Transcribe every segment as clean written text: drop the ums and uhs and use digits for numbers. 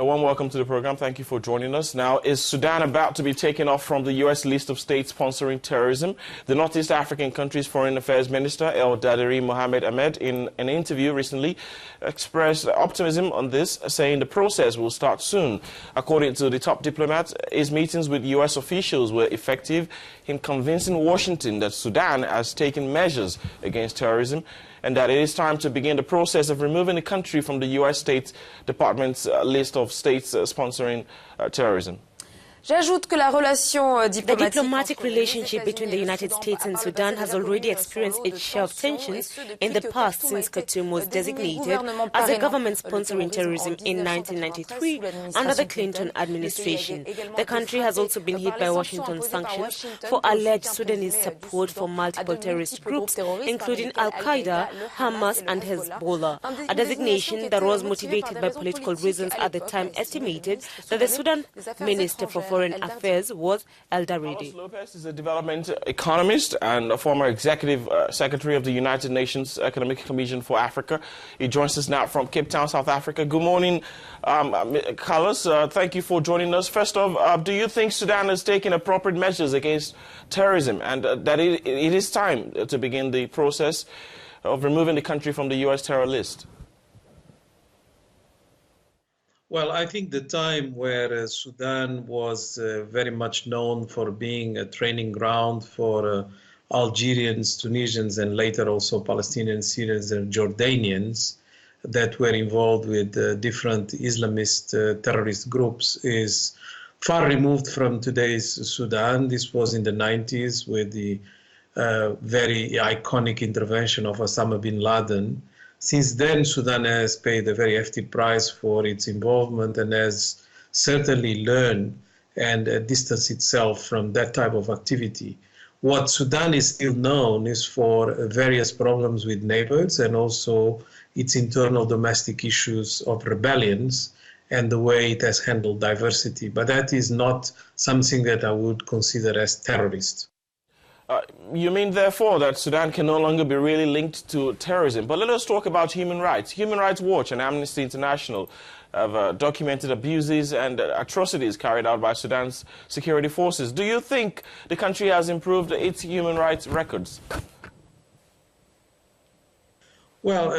A warm welcome to the program. Thank you for joining us. Now, is Sudan about to be taken off from the U.S. list of states sponsoring terrorism? The Northeast African country's Foreign Affairs Minister, El Daderi Mohamed Ahmed, in an interview recently, expressed optimism on this, saying the process will start soon. According to the top diplomat, his meetings with U.S. officials were effective in convincing Washington that Sudan has taken measures against terrorism and that it is time to begin the process of removing the country from the U.S. State Department's list of states sponsoring terrorism. The diplomatic relationship between the United States and Sudan has already experienced its share of tensions in the past since Khartoum was designated as a government sponsoring terrorism in 1993 under the Clinton administration. The country has also been hit by Washington sanctions for alleged Sudanese support for multiple terrorist groups, including Al-Qaeda, Hamas and Hezbollah. A designation that was motivated by political reasons at the time estimated that the Sudan Minister for Foreign Affairs was El Daderi. Lopez is a development economist and a former executive secretary of the United Nations Economic Commission for Africa. He joins us now from Cape Town, South Africa. Good morning, Carlos. Thank you for joining us. First off, do you think Sudan has taken appropriate measures against terrorism and that it is time to begin the process of removing the country from the U.S. terror list? Well, I think the time where Sudan was very much known for being a training ground for Algerians, Tunisians, and later also Palestinians, Syrians, and Jordanians that were involved with different Islamist terrorist groups is far removed from today's Sudan. This was in the 90s with the very iconic intervention of Osama bin Laden. Since then, Sudan has paid a very hefty price for its involvement and has certainly learned and distanced itself from that type of activity. What Sudan is still known is for various problems with neighbors and also its internal domestic issues of rebellions and the way it has handled diversity. But that is not something that I would consider as terrorist. You mean, therefore, that Sudan can no longer be really linked to terrorism. But let us talk about human rights. Human Rights Watch and Amnesty International have documented abuses and atrocities carried out by Sudan's security forces. Do you think the country has improved its human rights records? Well,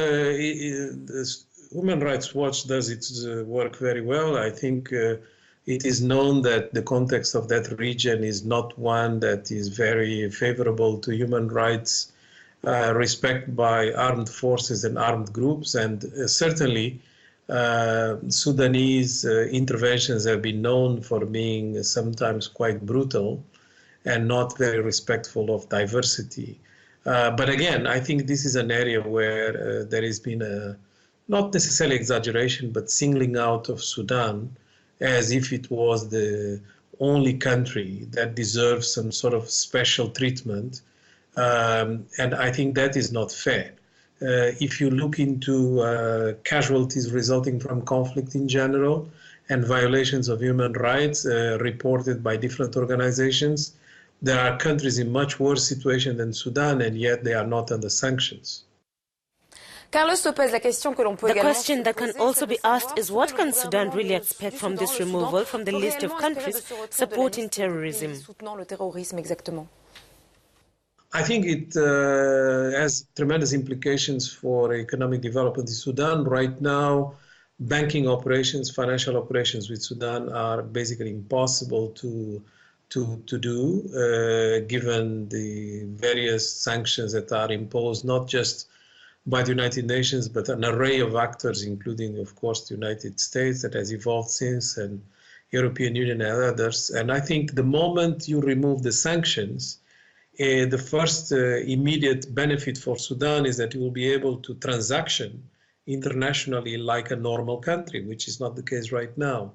Human Rights Watch does its work very well. I think it is known that the context of that region is not one that is very favorable to human rights respect by armed forces and armed groups. And certainly, Sudanese interventions have been known for being sometimes quite brutal and not very respectful of diversity. But again, I think this is an area where there has been a, not necessarily exaggeration, but singling out of Sudan as if it was the only country that deserves some sort of special treatment. And I think that is not fair. If you look into casualties resulting from conflict in general and violations of human rights reported by different organizations, there are countries in much worse situation than Sudan, and yet they are not under sanctions. The question that can also be asked is what can Sudan really expect from this removal from the list of countries supporting terrorism? I think it has tremendous implications for economic development in Sudan. Right now, banking operations, financial operations with Sudan are basically impossible to do, given the various sanctions that are imposed, not just by the United Nations, but an array of actors, including, of course, the United States that has evolved since, and European Union and others. And I think the moment you remove the sanctions, the first immediate benefit for Sudan is that it will be able to transaction internationally like a normal country, which is not the case right now.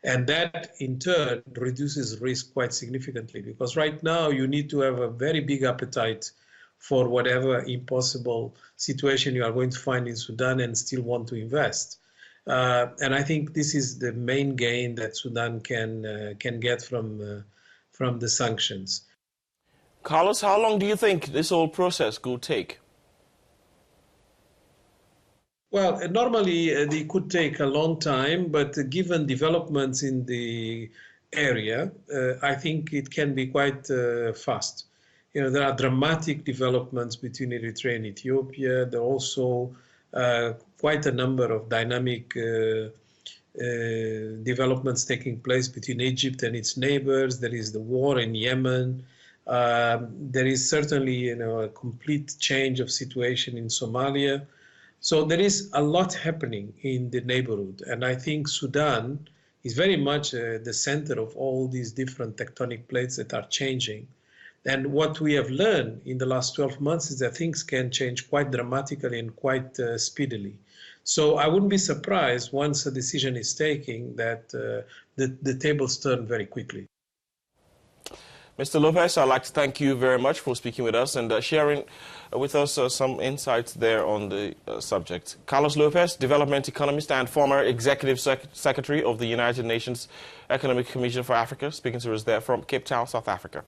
And that, in turn, reduces risk quite significantly, because right now you need to have a very big appetite for whatever impossible situation you are going to find in Sudan and still want to invest. And I think this is the main gain that Sudan can get from the sanctions. Carlos, how long do you think this whole process will take? Well, normally they could take a long time, but given developments in the area, I think it can be quite fast. There are dramatic developments between Eritrea and Ethiopia. There are also quite a number of dynamic developments taking place between Egypt and its neighbors. There is the war in Yemen. There is certainly, a complete change of situation in Somalia. So there is a lot happening in the neighborhood. And I think Sudan is very much the center of all these different tectonic plates that are changing. And what we have learned in the last 12 months is that things can change quite dramatically and quite speedily. So I wouldn't be surprised once a decision is taken that the tables turn very quickly. Mr. Lopez, I'd like to thank you very much for speaking with us and sharing with us some insights there on the subject. Carlos Lopez, development economist and former executive secretary of the United Nations Economic Commission for Africa, speaking to us there from Cape Town, South Africa.